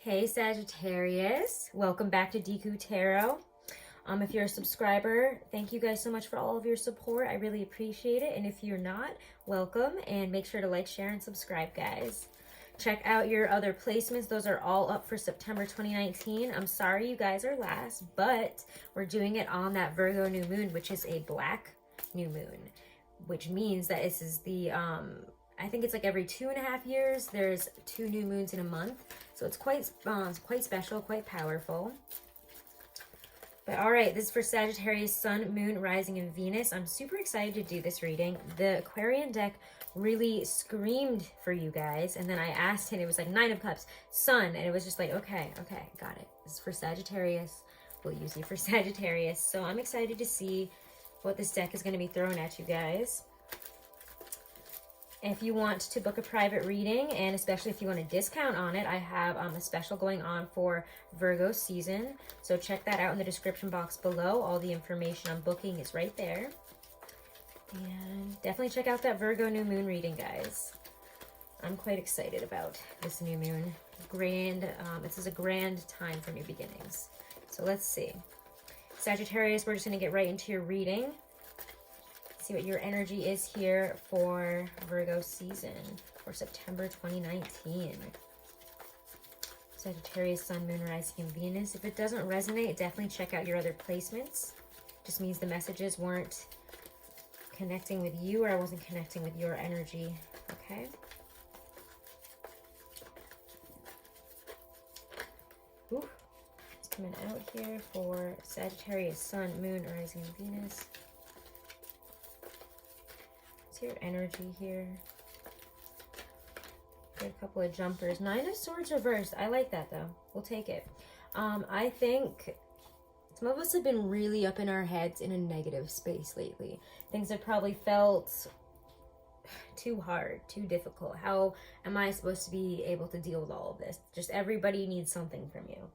Hey Sagittarius, welcome back to Deku Tarot. If you're a subscriber, thank you guys so much for all of your support. I really appreciate it. And if you're not, welcome, and make sure to like, share, and subscribe, guys. Check out your other placements. Those are all up for September 2019. I'm sorry you guys are last, but we're doing it on that Virgo new moon, which is a black new moon, which means that this is the I think it's like every 2.5 years there's 2 new moons in a month, so it's quite special, quite powerful. But all right, this is for Sagittarius, Sun, Moon, Rising, and Venus. I'm super excited to do this reading. The Aquarian deck really screamed for you guys, and then I asked, and it was like 9 of Cups, Sun, and it was just like, okay, got it. This is for Sagittarius. We'll use you for Sagittarius. So I'm excited to see what this deck is going to be throwing at you guys. If you want to book a private reading, and especially if you want a discount on it, I have a special going on for Virgo season. So check that out in the description box below. All the information on booking is right there. And definitely check out that Virgo new moon reading, guys. I'm quite excited about this new moon. This is a grand time for new beginnings. So let's see. Sagittarius, we're just going to get right into your reading. See what your energy is here for Virgo season for September 2019. Sagittarius, Sun, Moon, Rising, and Venus. If it doesn't resonate, definitely check out your other placements. Just means the messages weren't connecting with you, or I wasn't connecting with your energy. Okay. Ooh, it's coming out here for Sagittarius, Sun, Moon, Rising, and Venus. Your energy here. Get a couple of jumpers. 9 of Swords reversed. I like that though. We'll take it. I think some of us have been really up in our heads in a negative space lately. Things have probably felt too hard, too difficult. How am I supposed to be able to deal with all of this? Just everybody needs something from you.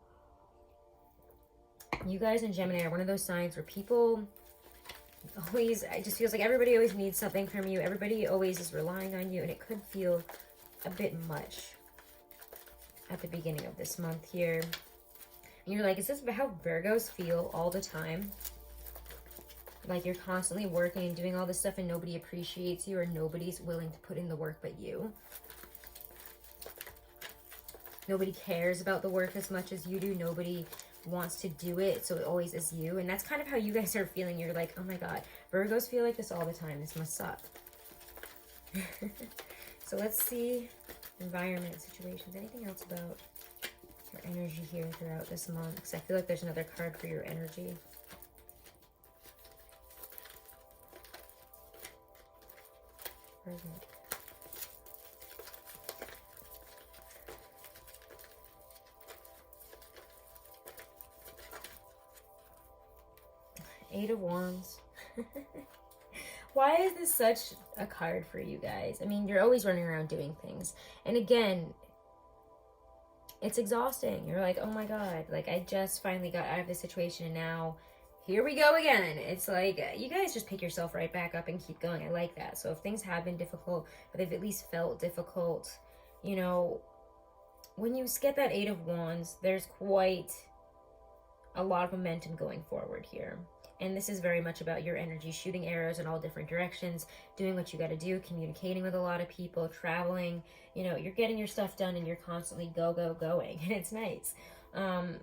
You guys in Gemini are one of those signs where people always, it just feels like everybody always needs something from you. Everybody always is relying on you, and it could feel a bit much at the beginning of this month here. And you're like, is this how Virgos feel all the time? Like you're constantly working and doing all this stuff and nobody appreciates you, or nobody's willing to put in the work but you. Nobody cares about the work as much as you do. Nobody wants to do it, so it always is you. And that's kind of how you guys are feeling. You're like, oh my god, Virgos feel like this all the time. This must suck. So let's see environment, situations, anything else about your energy here throughout this month, because I feel like there's another card for your energy. Where is it? Eight of Wands. Why is this such a card for you guys? I mean, you're always running around doing things. And again, it's exhausting. You're like, oh my god, like I just finally got out of this situation and now here we go again. It's like, you guys just pick yourself right back up and keep going. I like that. So if things have been difficult, but they've at least felt difficult, you know, when you get that Eight of Wands, there's quite a lot of momentum going forward here. And this is very much about your energy, shooting arrows in all different directions, doing what you got to do, communicating with a lot of people, traveling. You know, you're getting your stuff done and you're constantly going. And it's nice. Again,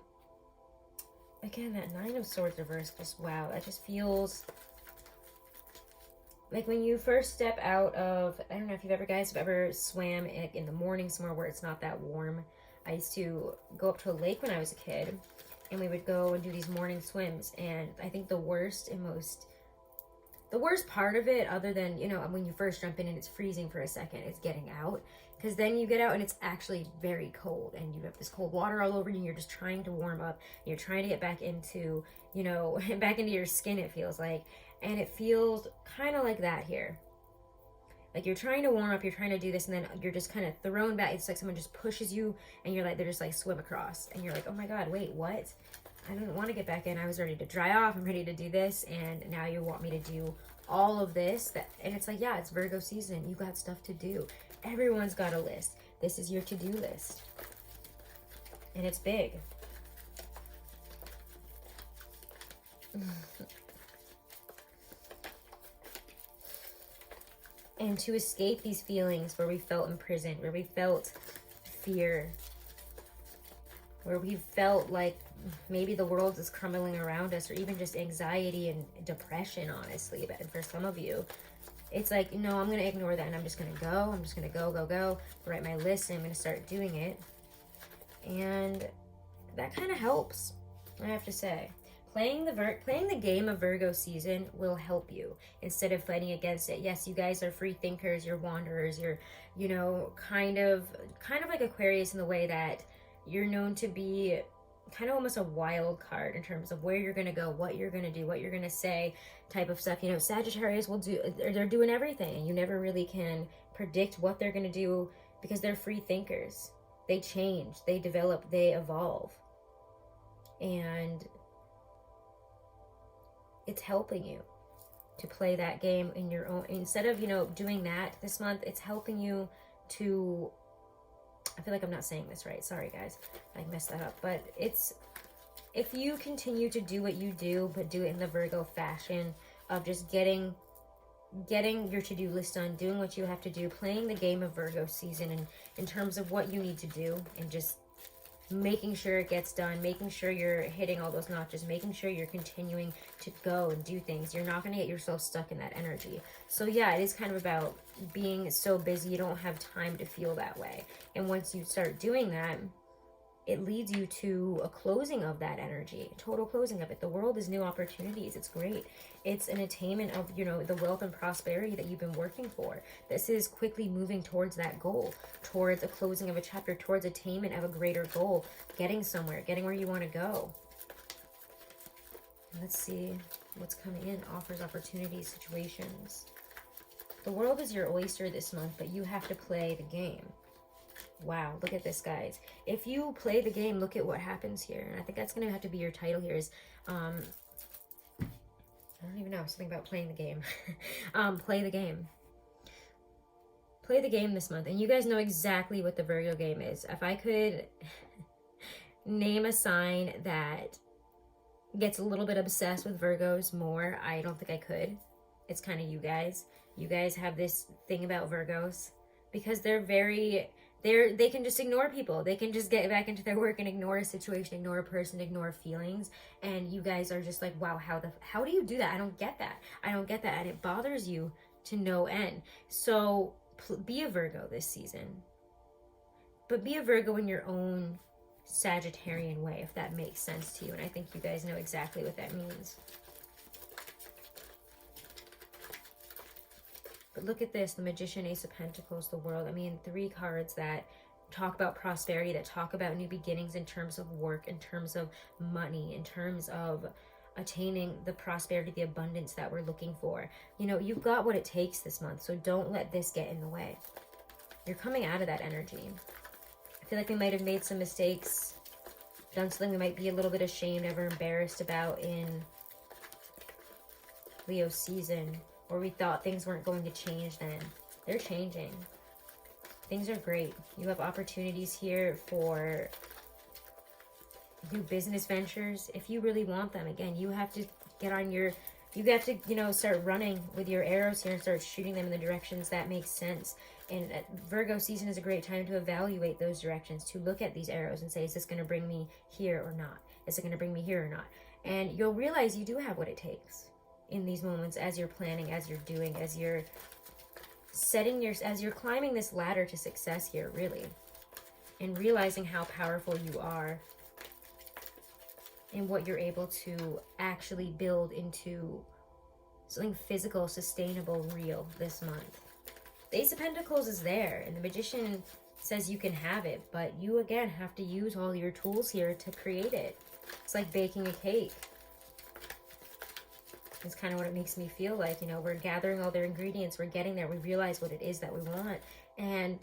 that 9 of Swords reversed, just wow. That just feels like when you first step out of, I don't know if you guys have ever swam in the morning somewhere where it's not that warm. I used to go up to a lake when I was a kid, and we would go and do these morning swims. And I think the worst part of it, other than, you know, when you first jump in and it's freezing for a second, it's getting out. Because then you get out and it's actually very cold, and you have this cold water all over you, and you're just trying to warm up. You're trying to get back into, you know, back into your skin, it feels like. And it feels kind of like that here. Like you're trying to warm up, you're trying to do this, and then you're just kind of thrown back. It's like someone just pushes you, and you're like, they're just like swim across. And you're like, oh my god, wait, what? I didn't want to get back in. I was ready to dry off. I'm ready to do this. And now you want me to do all of this. And it's like, yeah, it's Virgo season. You got stuff to do. Everyone's got a list. This is your to-do list. And it's big. And to escape these feelings where we felt imprisoned, where we felt fear, where we felt like maybe the world is crumbling around us, or even just anxiety and depression, honestly. But for some of you, it's like, no, I'm going to ignore that and I'm just going to go. I'm just going to go, write my list, and I'm going to start doing it. And that kind of helps, I have to say. Playing the game of Virgo season will help you instead of fighting against it. Yes, you guys are free thinkers, you're wanderers, you're, you know, kind of like Aquarius in the way that you're known to be kind of almost a wild card in terms of where you're going to go, what you're going to do, what you're going to say, type of stuff. You know, Sagittarius they're doing everything, and you never really can predict what they're going to do because they're free thinkers. They change, they develop, they evolve. And it's helping you to play that game in your own, instead of, you know, doing that this month, it's helping you to, I feel like I'm not saying this right. Sorry, guys. I messed that up. But it's, if you continue to do what you do, but do it in the Virgo fashion of just getting your to-do list done, doing what you have to do, playing the game of Virgo season, and in terms of what you need to do, and just making sure it gets done, making sure you're hitting all those notches, making sure you're continuing to go and do things. You're not going to get yourself stuck in that energy. So yeah, it is kind of about being so busy you don't have time to feel that way. And once you start doing that, it leads you to a closing of that energy, a total closing of it. The world is new opportunities. It's great. It's an attainment of, you know, the wealth and prosperity that you've been working for. This is quickly moving towards that goal, towards a closing of a chapter, towards attainment of a greater goal, getting somewhere, getting where you want to go. Let's see what's coming in. Offers, opportunities, situations. The world is your oyster this month, but you have to play the game. Wow, look at this, guys. If you play the game, look at what happens here. And I think that's going to have to be your title here is, I don't even know, something about playing the game. Play the game. Play the game this month. And you guys know exactly what the Virgo game is. If I could name a sign that gets a little bit obsessed with Virgos more, I don't think I could. It's kind of you guys. You guys have this thing about Virgos because they're very... They can just ignore people. They can just get back into their work and ignore a situation, ignore a person, ignore feelings. And you guys are just like, wow, how do you do that? I don't get that. I don't get that. And it bothers you to no end. So be a Virgo this season. But be a Virgo in your own Sagittarian way, if that makes sense to you. And I think you guys know exactly what that means. But look at this, the Magician, Ace of Pentacles, the World. I mean, 3 cards that talk about prosperity, that talk about new beginnings in terms of work, in terms of money, in terms of attaining the prosperity, the abundance that we're looking for. You know, you've got what it takes this month, so don't let this get in the way. You're coming out of that energy. I feel like we might have made some mistakes, done something we might be a little bit ashamed of or embarrassed about in Leo season, or we thought things weren't going to change then. They're changing. Things are great. You have opportunities here for new business ventures if you really want them. Again, you have to get on your, you have to, you know, start running with your arrows here and start shooting them in the directions that make sense. And Virgo season is a great time to evaluate those directions, to look at these arrows and say, is this going to bring me here or not? Is it going to bring me here or not? And you'll realize you do have what it takes in these moments as you're planning, as you're doing, as you're setting as you're climbing this ladder to success here, really. And realizing how powerful you are and what you're able to actually build into something physical, sustainable, real this month. The Ace of Pentacles is there, and the Magician says you can have it, but you, again, have to use all your tools here to create it. It's like baking a cake. It's kind of what it makes me feel like. You know, we're gathering all their ingredients, we're getting there, we realize what it is that we want, and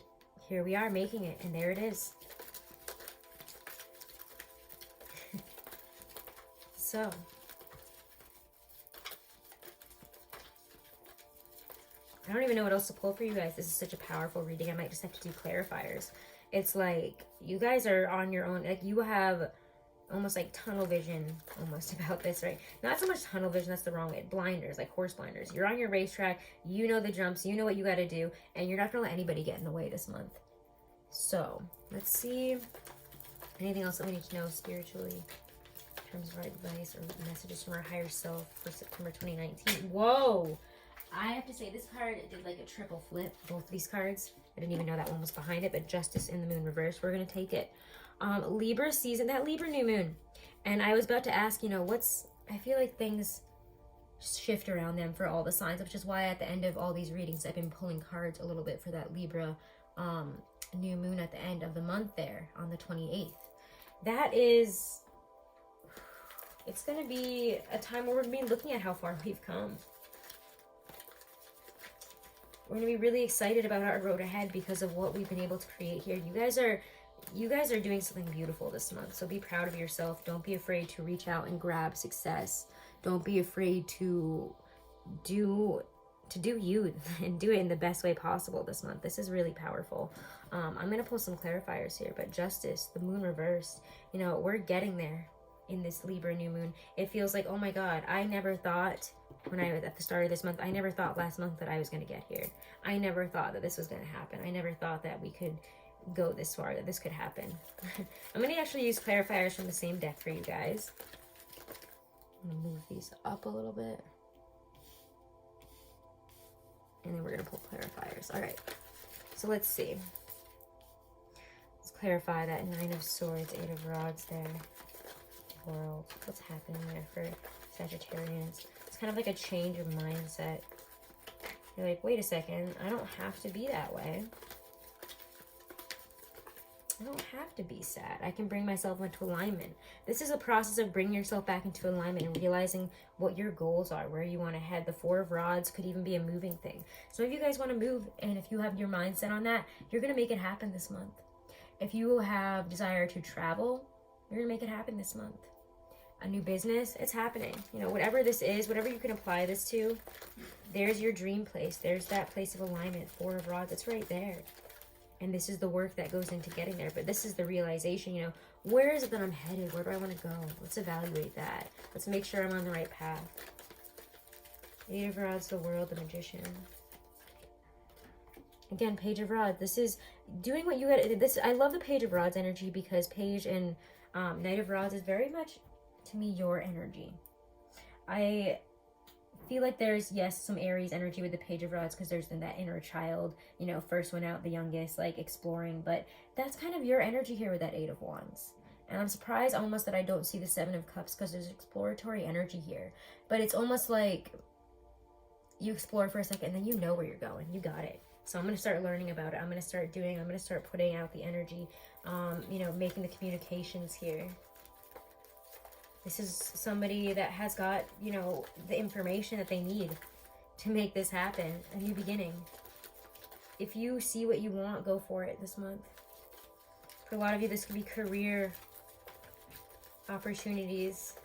here we are making it, and there it is. So, I don't even know what else to pull for you guys. This is such a powerful reading. I might just have to do clarifiers. It's like you guys are on your own. Like you have almost like tunnel vision almost about this, right? Not so much tunnel vision, that's the wrong way. Blinders, like horse blinders. You're on your racetrack, you know the jumps, you know what you got to do, and you're not going to let anybody get in the way this month. So let's see anything else that we need to know spiritually in terms of our advice or messages from our higher self for September 2019. Whoa! I have to say, this card did like a triple flip, both these cards. I didn't even know that one was behind it, but Justice in the Moon reverse. We're going to take it. Libra season, that Libra new moon. And I was about to ask, you know, I feel like things shift around them for all the signs, which is why at the end of all these readings, I've been pulling cards a little bit for that Libra new moon at the end of the month there on the 28th. That is, it's going to be a time where we're going to be looking at how far we've come. We're going to be really excited about our road ahead because of what we've been able to create here. You guys are doing something beautiful this month. So be proud of yourself. Don't be afraid to reach out and grab success. Don't be afraid to do you and do it in the best way possible this month. This is really powerful. I'm going to pull some clarifiers here, but Justice, the moon reversed, you know, we're getting there in this Libra new moon. It feels like, oh my God, I never thought when I was at the start of this month, I never thought last month that I was going to get here. I never thought that this was going to happen. I never thought that we could go this far, that this could happen. I'm going to actually use clarifiers from the same deck for you guys. I'm going to move these up a little bit. And then we're going to pull clarifiers. All right. So let's see. Let's clarify that Nine of Swords, Eight of Rods there. World. What's happening there for Sagittarians? It's kind of like a change of mindset. You're like, wait a second, I don't have to be that way. I don't have to be sad. I can bring myself into alignment. This is a process of bringing yourself back into alignment and realizing what your goals are, where you want to head. The Four of Rods could even be a moving thing. So if you guys want to move, and if you have your mindset on that, you're going to make it happen this month. If you have desire to travel, you're going to make it happen this month. A new business, it's happening. You know, whatever this is, whatever you can apply this to, there's your dream place. There's that place of alignment. Four of Rods, it's right there. And this is the work that goes into getting there. But this is the realization, you know, where is it that I'm headed? Where do I want to go? Let's evaluate that. Let's make sure I'm on the right path. Eight of Rods, the World, the Magician. Again, Page of Rods. This is doing what you had. This, I love the Page of Rods energy because Page and Knight of Rods is very much, to me, your energy. I feel like there's, yes, some Aries energy with the Page of Rods because there's that inner child, you know, first one out, the youngest, like exploring, but that's kind of your energy here with that Eight of Wands. And I'm surprised almost that I don't see the Seven of Cups because there's exploratory energy here, but it's almost like you explore for a second and then you know where you're going. You got it. So I'm going to start learning about it. I'm going to start doing, I'm going to start putting out the energy, you know, making the communications here. This is somebody that has got, you know, the information that they need to make this happen. A new beginning. If you see what you want, go for it this month. For a lot of you, this could be career opportunities,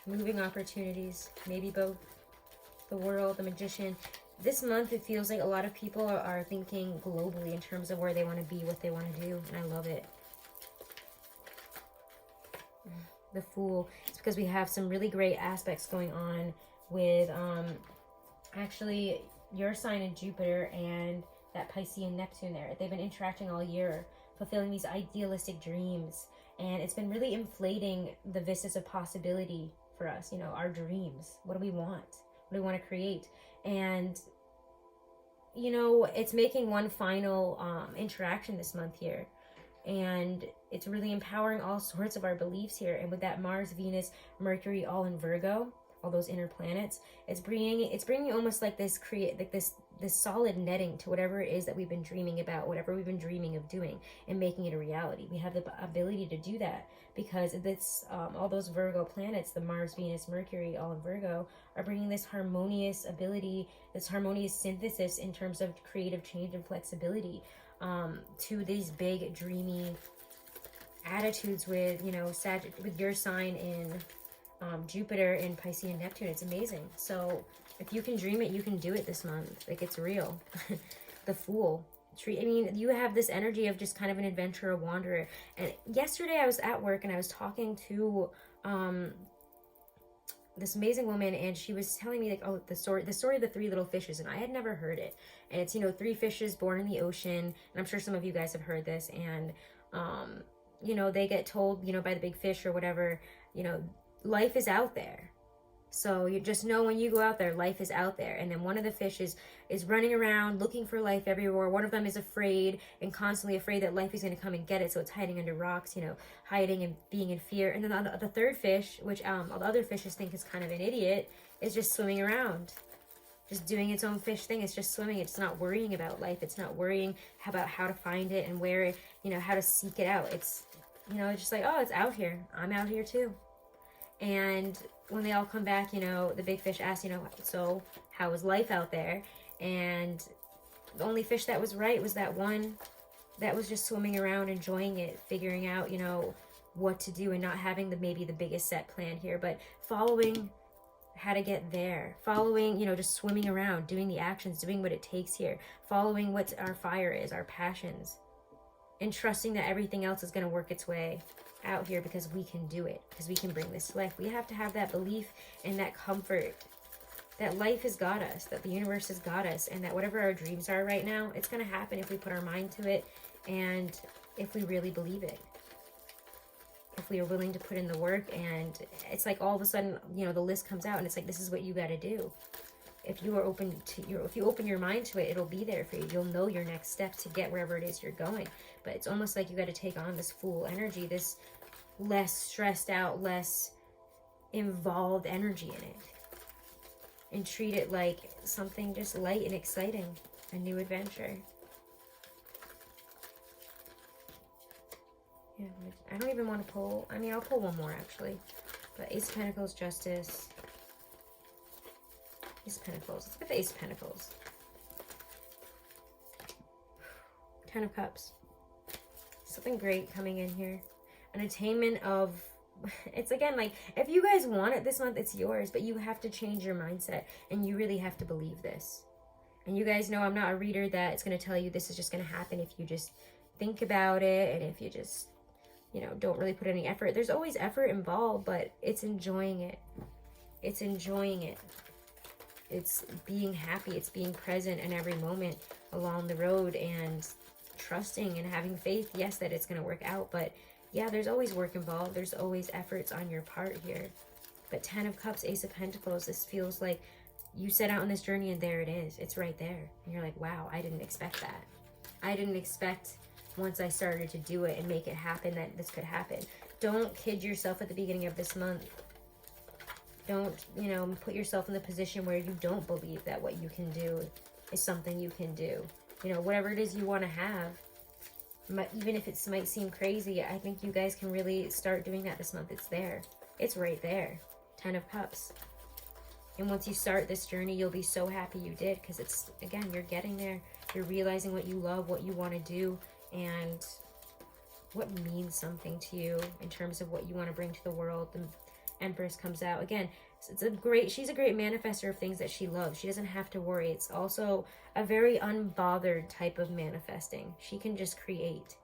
moving opportunities, maybe both. The World, the Magician. This month, it feels like a lot of people are thinking globally in terms of where they want to be, what they want to do, and I love it. The Fool. It's because we have some really great aspects going on with actually your sign in Jupiter and that Piscean Neptune there. They've been interacting all year, fulfilling these idealistic dreams, and it's been really inflating the vistas of possibility for us, you know, our dreams. What do we want? What do we want to create? And you know, it's making one final interaction this month here. And it's really empowering all sorts of our beliefs here. And with that Mars, Venus, Mercury, all in Virgo, all those inner planets, it's bringing almost like this this solid netting to whatever it is that we've been dreaming about, whatever we've been dreaming of doing, and making it a reality. We have the ability to do that because it's all those Virgo planets, the Mars, Venus, Mercury, all in Virgo, are bringing this harmonious ability, this harmonious synthesis in terms of creative change and flexibility. To these big dreamy attitudes with, you know, with your sign in Jupiter and Piscean Neptune. It's amazing. So if you can dream it, you can do it this month. Like, it's real. The Fool. I mean, you have this energy of just kind of an adventurer, a wanderer. And yesterday I was at work and I was talking to this amazing woman, and she was telling me, like, oh, the story of the three little fishes, and I had never heard it. And it's, you know, three fishes born in the ocean, and I'm sure some of you guys have heard this. And you know, they get told, you know, by the big fish or whatever, you know, life is out there. So you just know when you go out there, life is out there. And then one of the fish is running around looking for life everywhere. One of them is afraid and constantly afraid that life is going to come and get it. So it's hiding under rocks, you know, hiding and being in fear. And then the third fish, which all the other fishes think is kind of an idiot, is just swimming around, just doing its own fish thing. It's just swimming. It's not worrying about life. It's not worrying about how to find it and where, you know, how to seek it out. It's, you know, it's just like, oh, it's out here. I'm out here too. And when they all come back, you know, the big fish asks, you know, so how was life out there? And the only fish that was right was that one that was just swimming around, enjoying it, figuring out, you know, what to do and not having maybe the biggest set plan here, but following how to get there, following, you know, just swimming around, doing the actions, doing what it takes here, following what our fire is, our passions, and trusting that everything else is going to work its way out here because we can do it, because we can bring this to life. We have to have that belief and that comfort that life has got us, that the universe has got us, and that whatever our dreams are right now, it's going to happen if we put our mind to it and if we really believe it. If we are willing to put in the work, and it's like all of a sudden, you know, the list comes out and it's like, this is what you got to do. If you are open to if you open your mind to it, it'll be there for you. You'll know your next steps to get wherever it is you're going. But it's almost like you got to take on this full energy, this less stressed out, less involved energy in it, and treat it like something just light and exciting, a new adventure. Yeah, I don't even want to pull. I mean, I'll pull one more actually. But Ace of Pentacles, Justice. Ace of Pentacles. Let's get the Ace of Pentacles. Ten of Cups. Something great coming in here. An attainment of... It's again like, if you guys want it this month, it's yours. But you have to change your mindset. And you really have to believe this. And you guys know I'm not a reader that's going to tell you this is just going to happen if you just think about it. And if you just, you know, don't really put any effort. There's always effort involved, but it's enjoying it. It's enjoying it. It's being happy. It's being present in every moment along the road and trusting and having faith, yes, that it's going to work out. But yeah, there's always work involved. There's always efforts on your part here. But 10 of Cups, Ace of Pentacles, this feels like you set out on this journey and there it is. It's right there. And you're like, wow, I didn't expect that. I didn't expect once I started to do it and make it happen that this could happen. Don't kid yourself at the beginning of this month. Don't, you know, put yourself in the position where you don't believe that what you can do is something you can do. You know, whatever it is you want to have, even if it might seem crazy, I think you guys can really start doing that this month. It's there. It's right there. 10 of Cups. And once you start this journey, you'll be so happy you did, because it's, again, you're getting there. You're realizing what you love, what you want to do, and what means something to you in terms of what you want to bring to the world. The Empress comes out. Again, she's a great manifester of things that she loves. She doesn't have to worry. It's also a very unbothered type of manifesting. She can just create.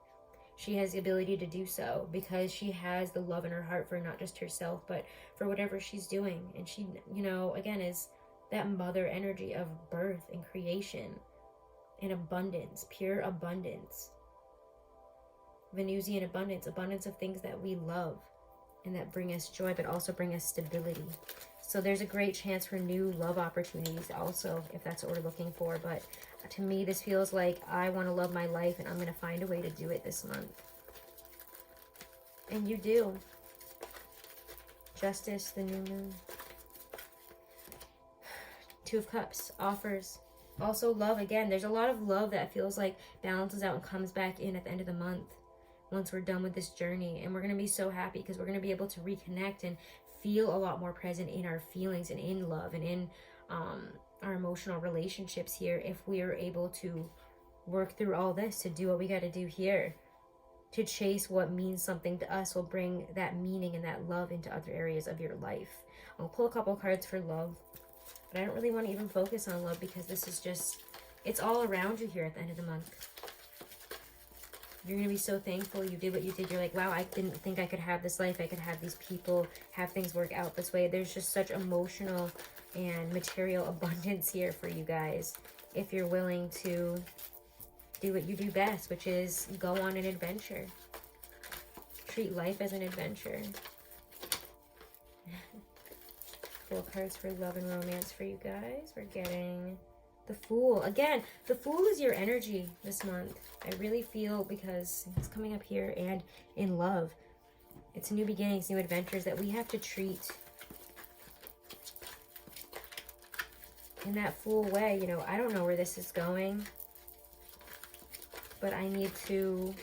She has the ability to do so because she has the love in her heart for not just herself, but for whatever she's doing. And she, you know, again, is that mother energy of birth and creation and abundance, pure abundance. Venusian abundance, abundance of things that we love and that bring us joy, but also bring us stability. So there's a great chance for new love opportunities also, if that's what we're looking for. But to me, this feels like I want to love my life, and I'm going to find a way to do it this month. And you do. Justice, the new moon. 2 of Cups, offers. Also love, again, there's a lot of love that feels like balances out and comes back in at the end of the month once we're done with this journey. And we're going to be so happy because we're going to be able to reconnect and feel a lot more present in our feelings and in love and in our emotional relationships here, if we are able to work through all this, to do what we got to do here, to chase what means something to us, will bring that meaning and that love into other areas of your life. I'll pull a couple cards for love, but I don't really want to even focus on love because this is just, it's all around you here at the end of the month. You're going to be so thankful you did what you did. You're like, wow, I didn't think I could have this life. I could have these people, have things work out this way. There's just such emotional and material abundance here for you guys. If you're willing to do what you do best, which is go on an adventure. Treat life as an adventure. 4 cards for love and romance for you guys. We're getting the Fool. Again, the Fool is your energy this month. I really feel, because it's coming up here, and in love. It's new beginnings, new adventures that we have to treat in that Fool way. You know, I don't know where this is going, but I need to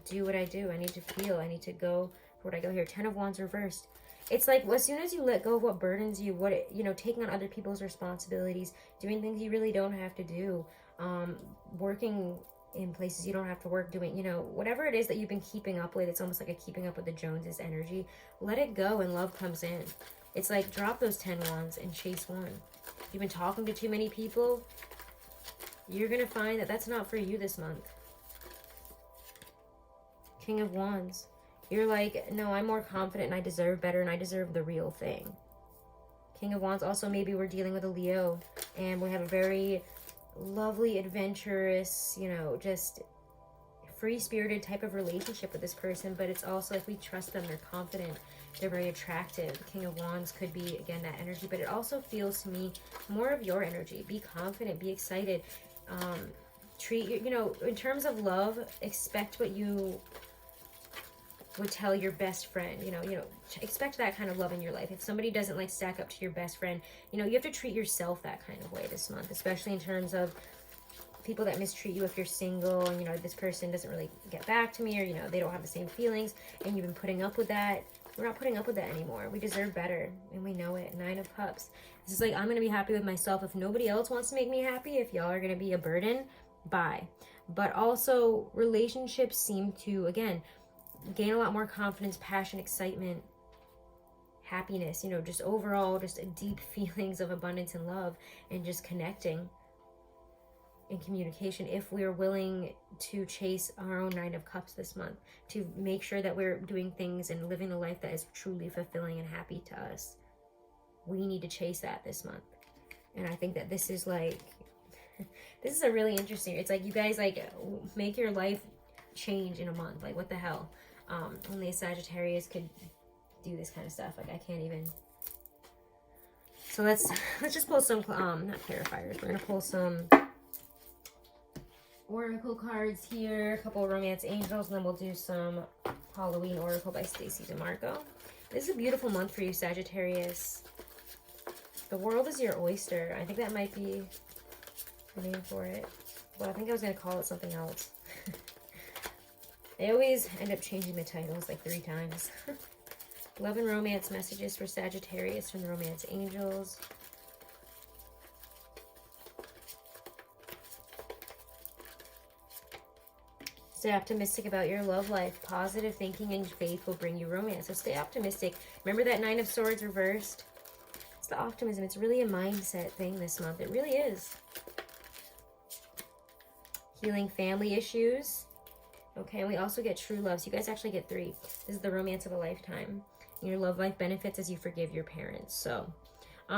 do what I do. I need to feel. I need to go for what I go here. 10 of Wands reversed. It's like, as soon as you let go of what burdens you, taking on other people's responsibilities, doing things you really don't have to do, working in places you don't have to work, doing, whatever it is that you've been keeping up with, it's almost like a keeping up with the Joneses energy. Let it go and love comes in. It's like, drop those 10 wands and chase one. You've been talking to too many people, you're going to find that that's not for you this month. King of Wands. You're like, no, I'm more confident and I deserve better and I deserve the real thing. King of Wands. Also, maybe we're dealing with a Leo and we have a very lovely, adventurous, just free-spirited type of relationship with this person, but it's also like we trust them, they're confident, they're very attractive. King of Wands could be, again, that energy, but it also feels to me more of your energy. Be confident, be excited. Treat, in terms of love, expect what you would tell your best friend, expect that kind of love in your life. If somebody doesn't like stack up to your best friend, you have to treat yourself that kind of way this month, especially in terms of people that mistreat you. If you're single and this person doesn't really get back to me, or they don't have the same feelings and you've been putting up with that, we're not putting up with that anymore. We deserve better and we know it. 9 of Cups. This is like, I'm going to be happy with myself. If nobody else wants to make me happy, if y'all are going to be a burden, bye. But also, relationships seem to, again, gain a lot more confidence, passion, excitement, happiness, just overall, just deep feelings of abundance and love, and just connecting in communication, if we're willing to chase our own 9 of Cups this month, to make sure that we're doing things and living a life that is truly fulfilling and happy to us. We need to chase that this month. And I think that this is like, this is a really interesting, it's like you guys like make your life change in a month. Like, what the hell? Only a Sagittarius could do this kind of stuff. Like, I can't even. So let's just pull some not clarifiers. We're gonna pull some oracle cards here, a couple of romance angels, and then we'll do some Halloween oracle by Stacey DeMarco. This is a beautiful month for you, Sagittarius. The world is your oyster. I think that might be the name for it. Well, I think I was gonna call it something else. They always end up changing the titles like 3 times. Love and romance messages for Sagittarius from the Romance Angels. Stay optimistic about your love life. Positive thinking and faith will bring you romance. So stay optimistic. Remember that 9 of Swords reversed? It's the optimism. It's really a mindset thing this month. It really is. Healing family issues. Okay, and we also get true love. So you guys actually get 3. This is the romance of a lifetime. Your love life benefits as you forgive your parents. So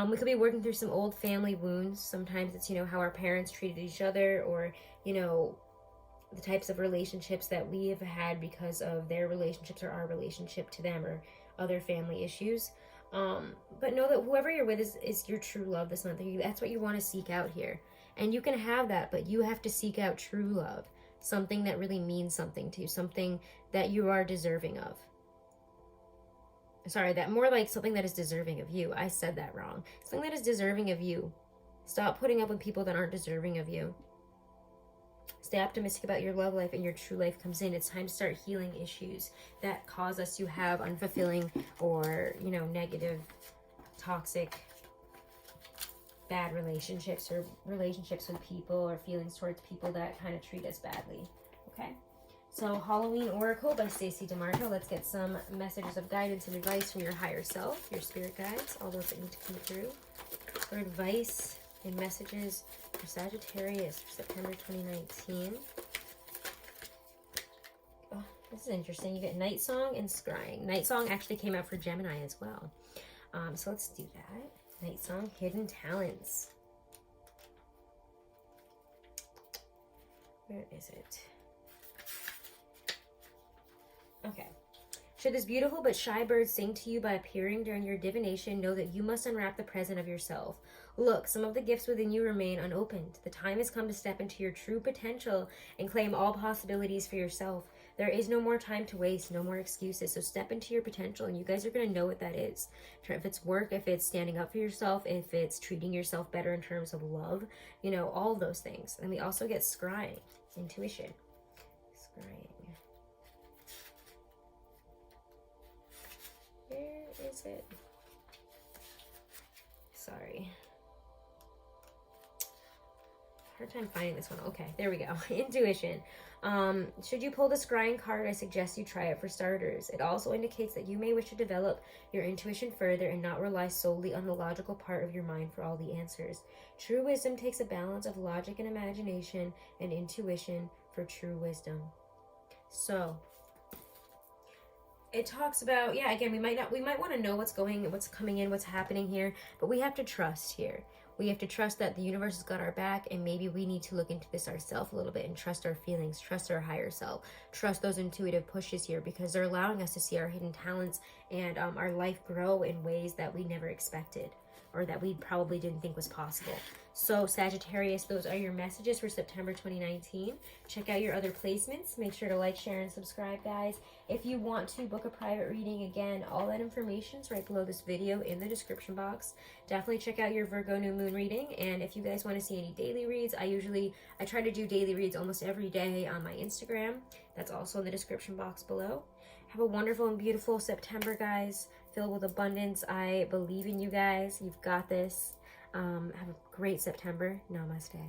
we could be working through some old family wounds. Sometimes it's, how our parents treated each other, or, the types of relationships that we have had because of their relationships or our relationship to them, or other family issues. But know that whoever you're with is your true love this month. That's what you want to seek out here. And you can have that, but you have to seek out true love. Something that really means something to you. Something that you are deserving of. Sorry, that more like something that is deserving of you. I said that wrong. Something that is deserving of you. Stop putting up with people that aren't deserving of you. Stay optimistic about your love life, and your true life comes in. It's time to start healing issues that cause us to have unfulfilling or, negative, toxic, bad relationships, or relationships with people, or feelings towards people that kind of treat us badly. Okay? So Halloween Oracle by Stacey DeMarco. Let's get some messages of guidance and advice from your higher self, your spirit guides, all those that need to come through, for advice and messages for Sagittarius for September 2019. This is interesting. You get Night Song and Scrying. Night Song actually came out for Gemini as well. So let's do that. Night Song, Hidden Talents. Where is it? Okay. Should this beautiful but shy bird sing to you by appearing during your divination, know that you must unwrap the present of yourself. Look, some of the gifts within you remain unopened. The time has come to step into your true potential and claim all possibilities for yourself. There is no more time to waste, no more excuses. So step into your potential, and you guys are going to know what that is. If it's work, if it's standing up for yourself, if it's treating yourself better in terms of love, you know, all of those things. And we also get scrying, intuition. Scrying. Where is it? Sorry. Hard time finding this one. Okay, there we go. Intuition. Should you pull the scrying card, I suggest you try it for starters. It also indicates that you may wish to develop your intuition further and not rely solely on the logical part of your mind for all the answers. True wisdom takes a balance of logic and imagination and intuition for true wisdom. So it talks about, yeah, again, we might want to know what's coming in, what's happening here, but we have to trust here. We have to trust that the universe has got our back, and maybe we need to look into this ourselves a little bit and trust our feelings, trust our higher self, trust those intuitive pushes here, because they're allowing us to see our hidden talents and our life grow in ways that we never expected, or that we probably didn't think was possible. So Sagittarius, those are your messages for September 2019. Check out your other placements. Make sure to like, share, and subscribe, guys. If you want to book a private reading, again, all that information is right below this video in the description box. Definitely check out your Virgo new moon reading. And if you guys want to see any daily reads, I try to do daily reads almost every day on my Instagram. That's also in the description box below. Have a wonderful and beautiful September, guys, filled with abundance. I believe in you guys. You've got this. Have a great September. Namaste.